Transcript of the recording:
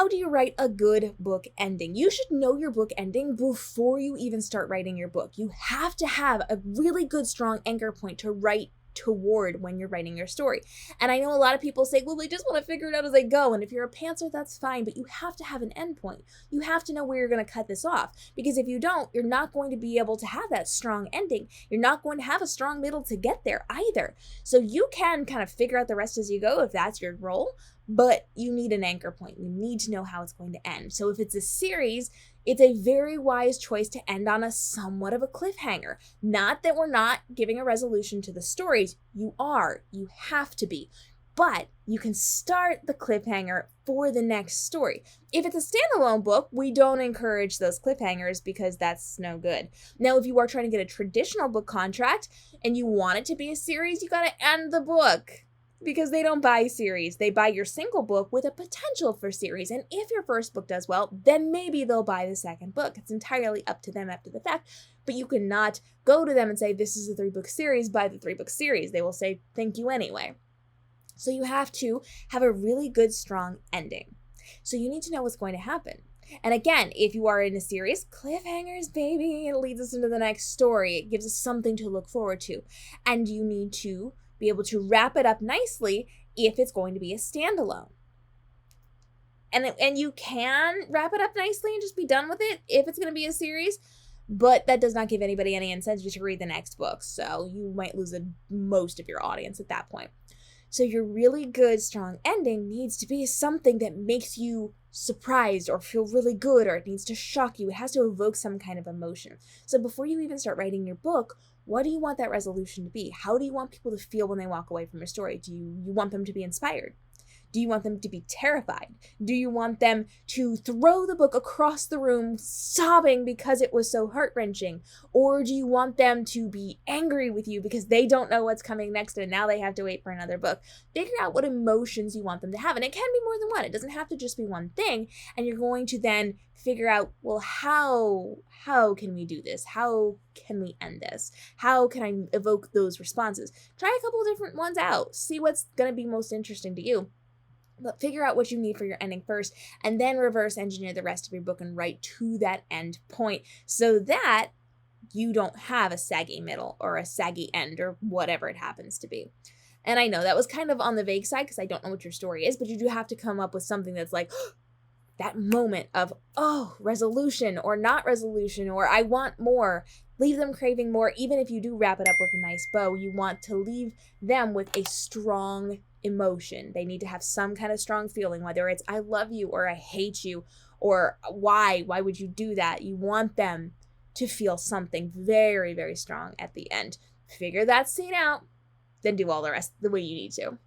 how do you write a good book ending? You should know your book ending before you even start writing your book. You have to have a really good, strong anchor point to write toward when you're writing your story. And I know a lot of people say, well, they just want to figure it out as they go. And if you're a pantser, that's fine, but you have to have an end point. You have to know where you're going to cut this off, because if you don't, you're not going to be able to have that strong ending. You're not going to have a strong middle to get there either. So you can kind of figure out the rest as you go if that's your role, but you need an anchor point. You need to know how it's going to end. So if it's a series, it's a very wise choice to end on a somewhat of a cliffhanger. Not that we're not giving a resolution to the stories. You are. You have to be. But you can start the cliffhanger for the next story. If it's a standalone book, we don't encourage those cliffhangers because that's no good. Now, if you are trying to get a traditional book contract and you want it to be a series, you got to end the book. Because they don't buy series. They buy your single book with a potential for series. And if your first book does well, then maybe they'll buy the second book. It's entirely up to them after the fact. But you cannot go to them and say, this is a 3-book series, buy the 3-book series. They will say, thank you anyway. So you have to have a really good, strong ending. So you need to know what's going to happen. And again, if you are in a series, cliffhangers, baby, it leads us into the next story. It gives us something to look forward to. And you need to be able to wrap it up nicely if it's going to be a standalone. And you can wrap it up nicely and just be done with it if it's going to be a series, but that does not give anybody any incentive to read the next book, so you might lose most of your audience at that point. So your really good, strong ending needs to be something that makes you surprised or feel really good, or it needs to shock you. It has to evoke some kind of emotion. So before you even start writing your book, what do you want that resolution to be? How do you want people to feel when they walk away from your story? Do you want them to be inspired? Do you want them to be terrified? Do you want them to throw the book across the room sobbing because it was so heart-wrenching? Or do you want them to be angry with you because they don't know what's coming next and now they have to wait for another book? Figure out what emotions you want them to have. And it can be more than one. It doesn't have to just be one thing. And you're going to then figure out, well, how can we do this? How can we end this? How can I evoke those responses? Try a couple of different ones out. See what's going to be most interesting to you. But figure out what you need for your ending first, and then reverse engineer the rest of your book and write to that end point so that you don't have a saggy middle or a saggy end or whatever it happens to be. And I know that was kind of on the vague side because I don't know what your story is, but you do have to come up with something that's like that moment of, oh, resolution or not resolution, or I want more. Leave them craving more. Even if you do wrap it up with a nice bow, you want to leave them with a strong emotion. They need to have some kind of strong feeling, whether it's I love you or I hate you or why would you do that? You want them to feel something very, very strong at the end. Figure that scene out, then do all the rest the way you need to.